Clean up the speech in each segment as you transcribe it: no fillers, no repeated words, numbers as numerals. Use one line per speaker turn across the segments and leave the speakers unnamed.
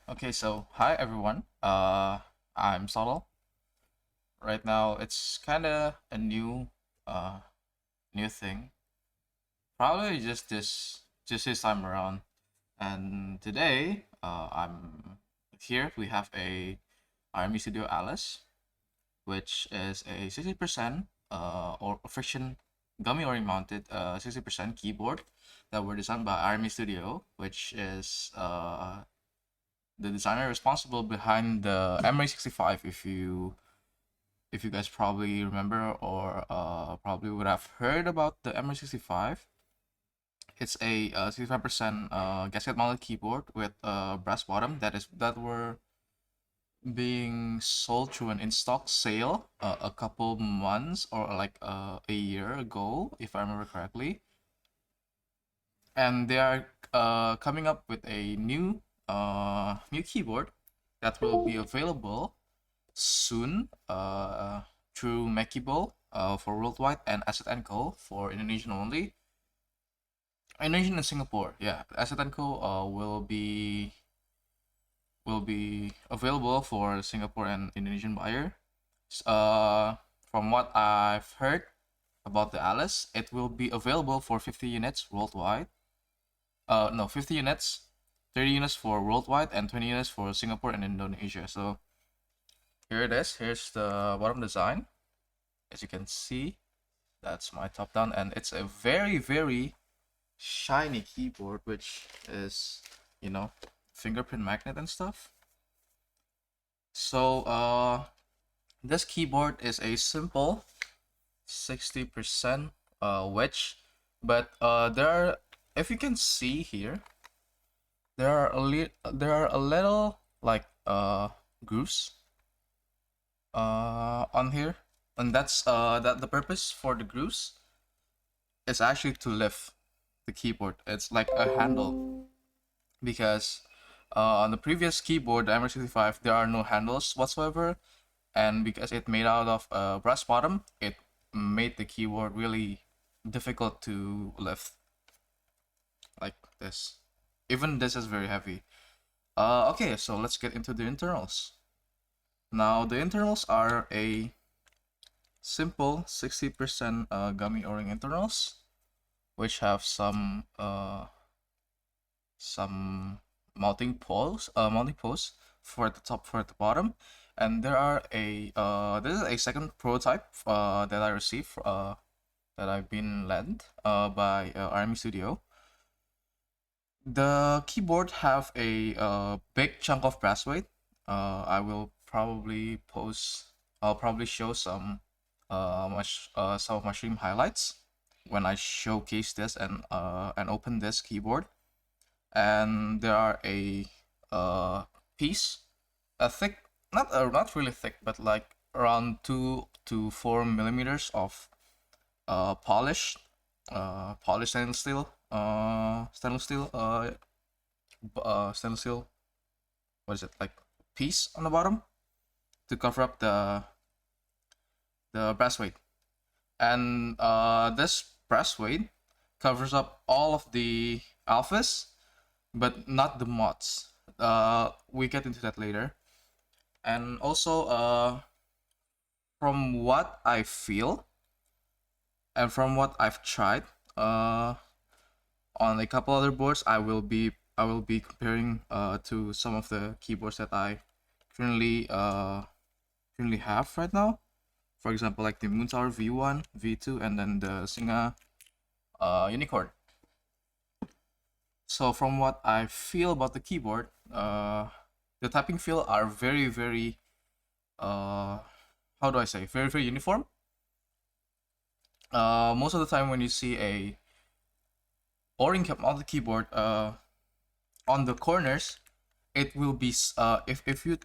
Okay, so hi everyone. I'm Solo. Right now, it's kind of a uh, new thing. Probably just this time around. And today, I'm here. We have a RME.Studio Alice, which is a 60% or friction gummy O-Ring mounted 60% keyboard that were designed by RME.Studio, which is the designer responsible behind the MRE65. If you guys probably remember or probably would have heard about the MR65, it's a 65% gasket mounted keyboard with a brass bottom that were being sold through an in-stock sale a couple months or like a year ago, if I remember correctly. And they are coming up with a new keyboard that will be available soon through Mekibo for worldwide and Asset & Co for Indonesian only. Indonesian and Singapore, yeah. Asset & Co will be available for Singapore and Indonesian buyer. Uh, from what I've heard about the Alice, it will be available for 50 units worldwide. No, 50 units, 30 units for worldwide, and 20 units for Singapore and Indonesia. So here it is. Here's the bottom design. As you can see, that's my top down, and it's a very shiny keyboard, which is, fingerprint magnet and stuff. So this keyboard is a simple 60% wedge, but there are, if you can see here, there are a little like grooves on here, and that's that the purpose for the grooves is actually to lift the keyboard. It's like a handle, because on the previous keyboard, the MR65, there are no handles whatsoever, and because it made out of a brass bottom, it made the keyboard really difficult to lift, like this. Even this is very heavy. Okay, so let's get into the internals. Now, the internals are a simple 60% gummy O-ring internals, which have some mounting posts for the top, for the bottom, and there are a this is a second prototype that I received that I've been lent by RME.Studio. The keyboard have a big chunk of brass weight. I will probably post. I'll probably show some of my stream highlights when I showcase this and open this keyboard. And there are a piece, a thick, not really thick, but like around 2 to 4 millimeters of polished stainless steel. What is it, like, piece on the bottom to cover up the brass weight, and this brass weight covers up all of the alphas, but not the mods. We get into that later. And also, from what I feel and from what I've tried, on a couple other boards, I will be comparing to some of the keyboards that I currently currently have right now. For example, like the Moontower V1, V2, and then the Singa Unikorn. So from what I feel about the keyboard, the tapping feel are very how do I say, very uniform. Most of the time when you see a O-ring mounted keyboard, on the corners, it will be if you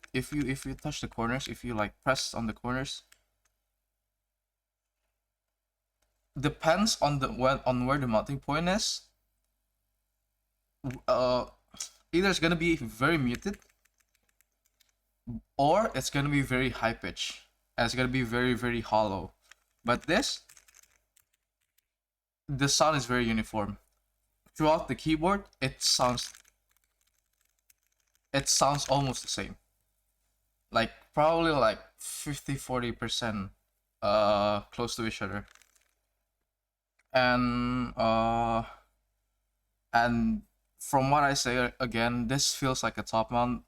touch the corners, if you like press on the corners, depends on where the mounting point is. Uh, Either it's gonna be very muted, or it's gonna be very high pitch, and it's gonna be very hollow. But the sound is very uniform throughout the keyboard. It sounds it sounds almost the same. Like probably like 50-40% close to each other. And and from what I say again, this feels like a top mount.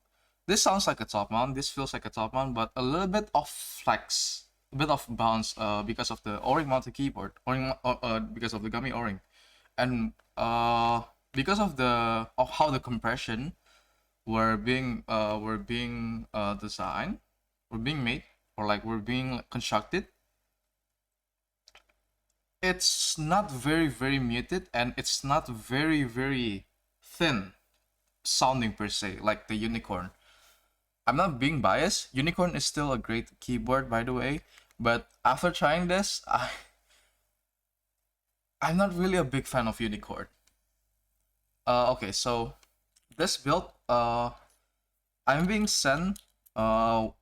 This sounds like a top mount. This feels like a top mount, but a little bit of flex, a bit of bounce, because of the O-Ring mounted keyboard, because of the Gummy O-Ring, and because of how the compression were being designed, were being made, or like were being constructed. It's not very muted, and it's not very thin sounding per se, like the Unicorn. I'm not being biased. Unicorn is still a great keyboard, by the way, but after trying this, I'm not really a big fan of Unicorn. Okay, so this build, I'm being sent the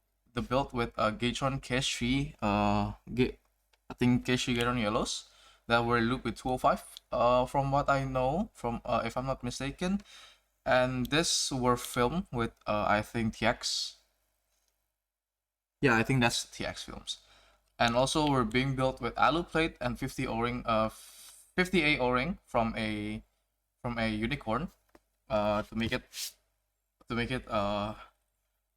build with Gateron Cache 3, I think Cache Gateron yellows that were looped with 205. From what I know, from if I'm not mistaken, and this were filmed with I think TX. Yeah, I think that's TX films, and also we're being built with alu plate and 50 O-ring, 50A O-ring from a Unicorn, to make it to make it to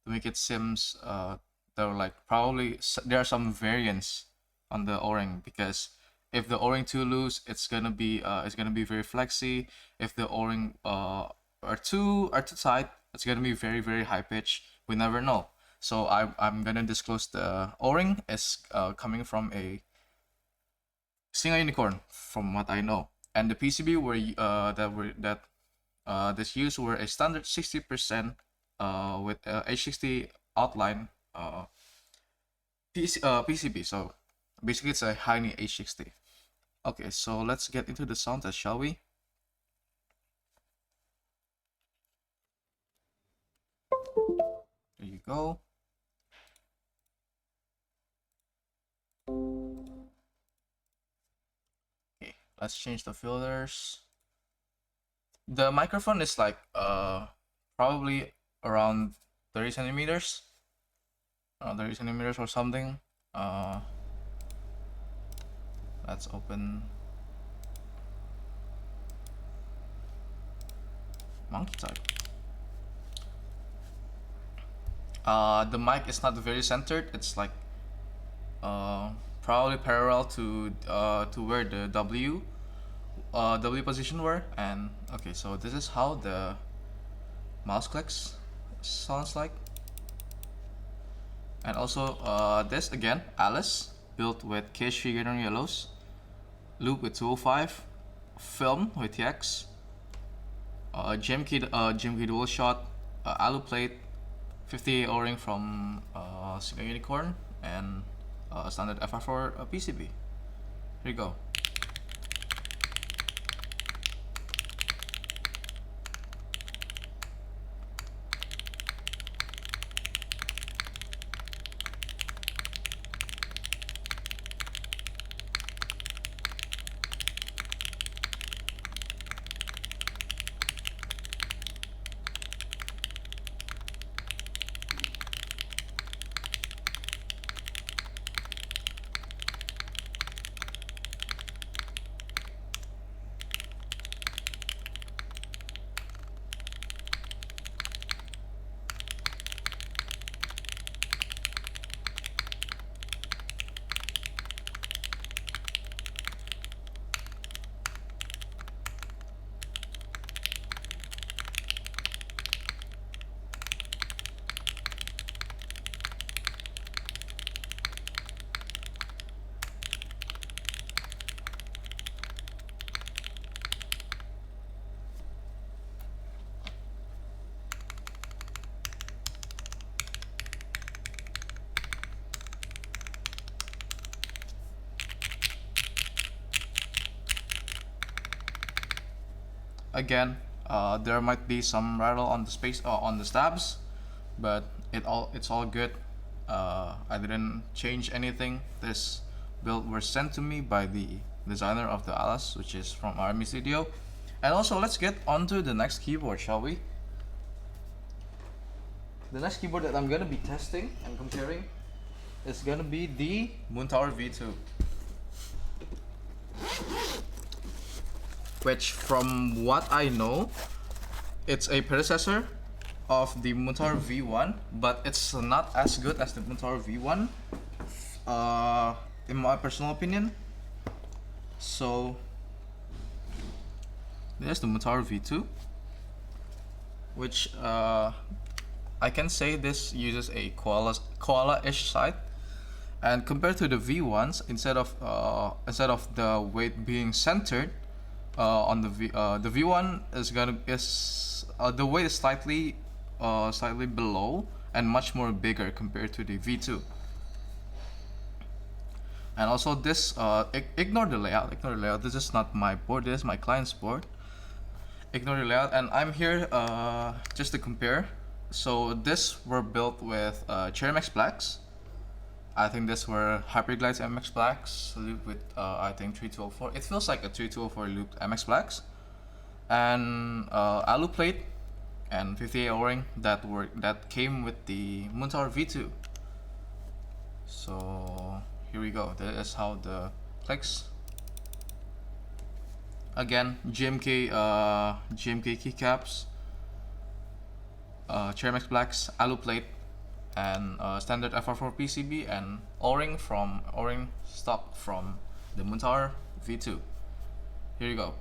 make it seems there are like probably there are some variants on the O-ring, because if the O-ring too loose, it's gonna be very flexy. If the O-ring are too tight, it's gonna be very high pitch. We never know. So I'm gonna disclose the O-ring is coming from a Unicorn, from what I know, and the PCB this used were a standard 60% with H60 outline PCB. So basically, it's a Heine H60. Okay, so let's get into the sound test, shall we? There you go. Okay, let's change the filters. The microphone is like probably around 30 centimeters, 30 centimeters or something. Let's open monkey type. The mic is not very centered. It's like probably parallel to where the W position were. And okay, so this is how the mouse clicks sounds like. And also this again, Alice, built with Cache Gateron yellows, loop with 205, film with TX, GMK Dualshot, alu plate, 50 O-ring from SingaKBD Unikorn, and standard FR4 PCB. Here you go. Again, there might be some rattle on the on the stabs, but it's all good. I didn't change anything. This build was sent to me by the designer of the Alice, which is from RME.Studio. And also, let's get onto the next keyboard, shall we? the next keyboard that I'm gonna be testing and comparing is gonna be the Moontower V2, which from what I know, it's a predecessor of the Moontower V1, but it's not as good as the Moontower V1, in my personal opinion. So there's the Moontower V2, which I can say this uses a koala-ish side, and compared to the V1s, instead of the weight being centered on the V1 the weight is slightly below and much more bigger compared to the V2. And also this ignore the layout. This is not my board, this is my client's board. Ignore the layout, and I'm here just to compare. So this were built with Cherry MX Blacks. I think this were Hyperglides MX Blacks looped with I think 3204. It feels like a 3204 looped MX Blacks, and alu plate and 58 O-ring that came with the Moontower V2. So here we go. That is how the clicks. Again, GMK keycaps, Cherry MX Blacks, alu plate, and standard FR4 PCB, and O-ring stock from the Moontower V2. Here you go.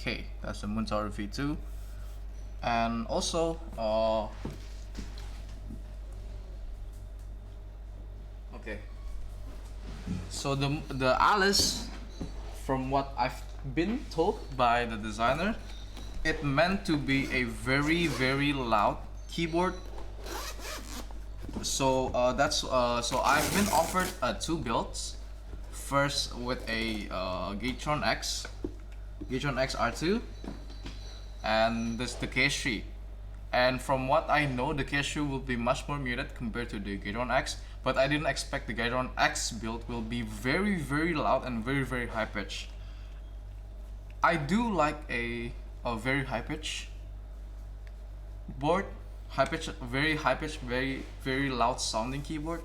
Okay, that's the Moontower V2, and also okay, so the Alice, from what I've been told by the designer, it meant to be a very loud keyboard. So so I've been offered two builds. First with a Gateron X R2, and this the KS3. And from what I know, the KS3 will be much more muted compared to the Gateron X, but I didn't expect the Gateron X build will be very loud and very high pitch. I do like a very high pitch board, very high pitch, very loud sounding keyboard,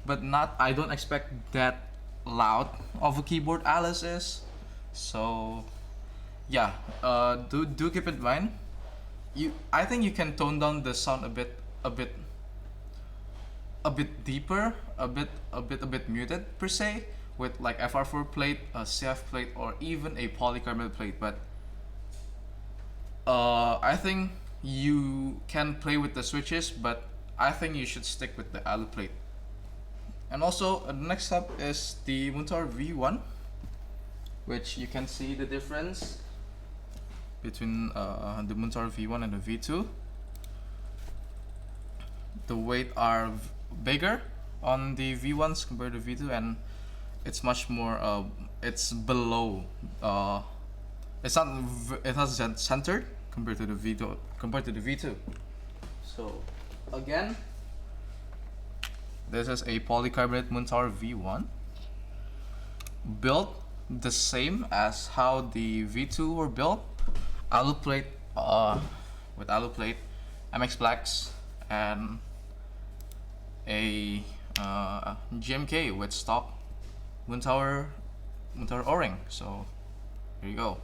but I don't expect that loud of a keyboard Alice is. So yeah, do keep it in mind. I think you can tone down the sound a bit deeper, a bit muted per se, with like FR4 plate, a CF plate, or even a polycarbonate plate. But I think you can play with the switches, but I think you should stick with the alu plate. And also next up is the Moontower V1, which you can see the difference between the Moontower V1 and the V2. The weight are bigger on the V1s compared to V2, and it's much more it's below it's not centered compared to the V2. So again, this is a polycarbonate Moontower V1 built the same as how the V2 were built. Alu plate, with alu plate, MX blacks, and a GMK with stock Moontower O-Ring. So here you go.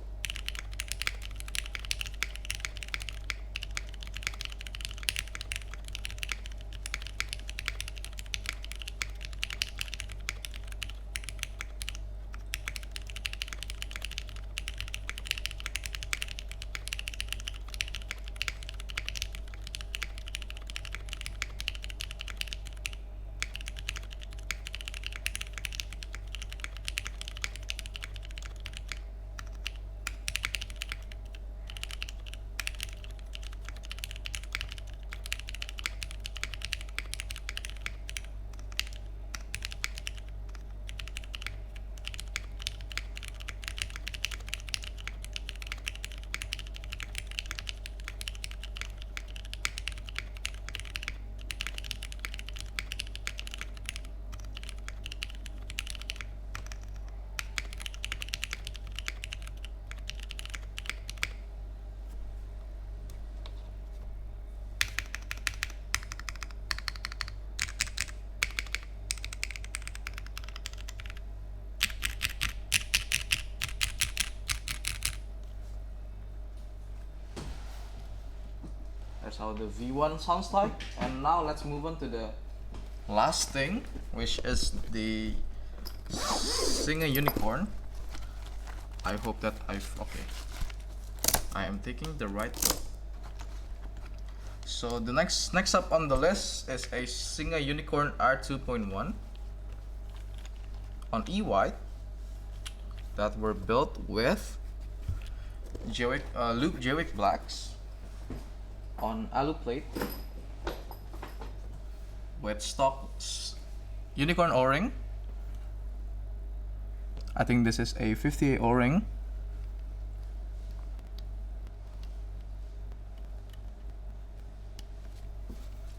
That's how the V1 sounds like. And now let's move on to the last thing, which is the SingaKBD Unikorn. I hope that I am taking the right road. So the next up on the list is a SingaKBD Unikorn R2.1 on E-white that were built with Jwick, Jwick blacks on alu plate with stock Unikorn O-Ring. I think this is a 58 O-Ring.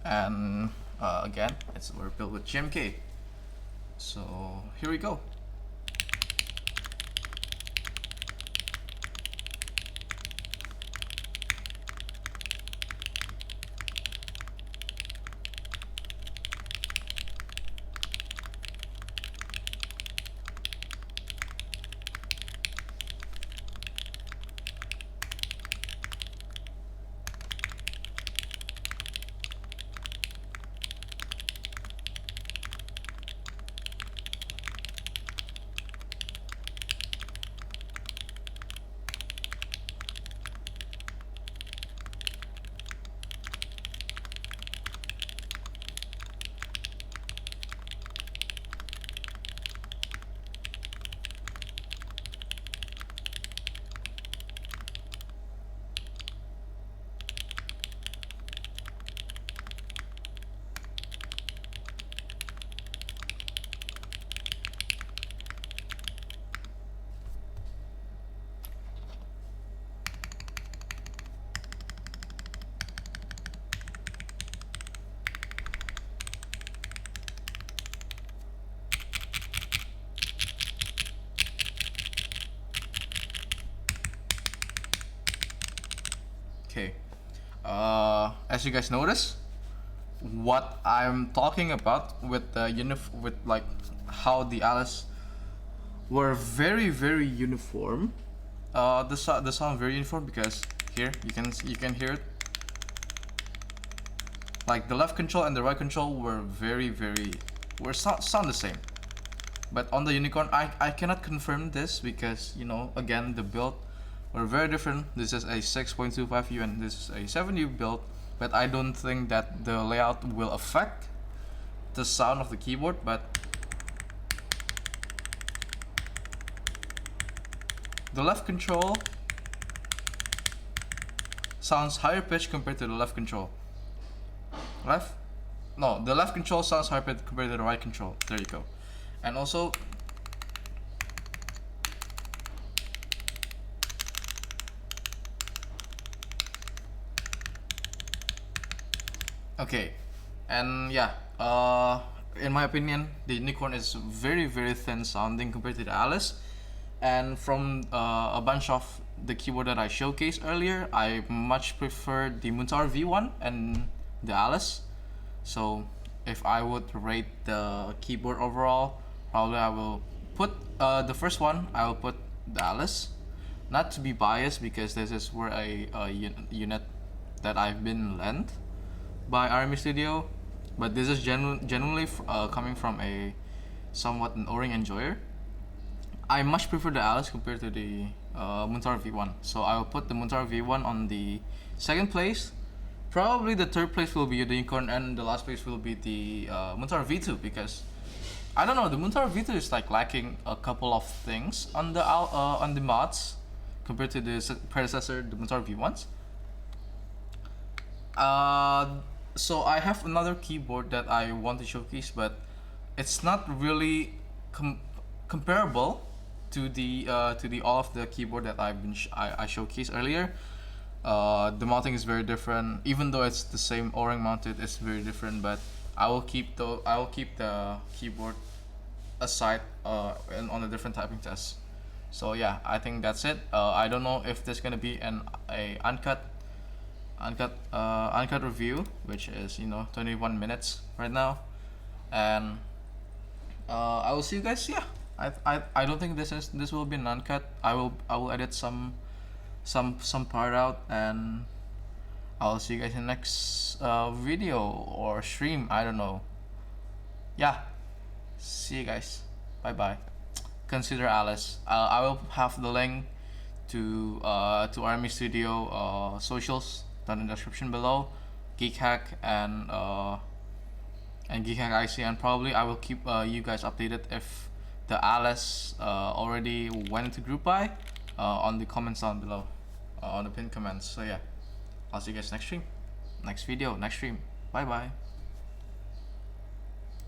And again, we're built with GMK. So here we go. Okay, as you guys notice, what I'm talking about with the like how the Alice were very uniform. The sound very uniform because here you can hear it. Like the left control and the right control were sound the same. But on the Unikorn, I cannot confirm this because, you know, again, the build were very different. This is a 6.25U and this is a 7U build, but I don't think that the layout will affect the sound of the keyboard. But the left control sounds higher pitched compared to the left control. The left control sounds higher pitched compared to the right control. There you go. And also, okay, and yeah, in my opinion, the Unikorn is very thin sounding compared to the Alice. And from a bunch of the keyboard that I showcased earlier, I much prefer the Moontower V1 and the Alice. So if I would rate the keyboard overall, probably I will put the first one, I will put the Alice. Not to be biased, because this is where a unit that I've been lent by RME.Studio, but this is genuinely coming from a somewhat an O-Ring enjoyer. I much prefer the Alice compared to the Moontower V1. So I will put the Moontower V1 on the second place. Probably the third place will be the Unicorn, and the last place will be the Moontower V2, because I don't know, the Moontower V2 is like lacking a couple of things on the mods compared to the predecessor, the Moontower V1s. So I have another keyboard that I want to showcase, but it's not really comparable to the all of the keyboard that I showcased earlier. The mounting is very different, even though it's the same O-Ring mounted. It's very different, but I will keep the keyboard aside on a different typing test. So yeah, I think that's it. I don't know if there's gonna be a uncut review, which is 21 minutes right now, and I will see you guys. Yeah, I don't think this will be an uncut. I will edit some part out, and I'll see you guys in the next video or stream. I don't know. Yeah, see you guys. Bye bye. Consider Alice. I will have the link to RME.Studio socials down in the description below. Geek Hack and Geek Hack IC, and probably I will keep you guys updated if the Alice already went into group buy on the comments down below, on the pinned comments. So yeah, I'll see you guys next stream, next video, next stream. Bye bye.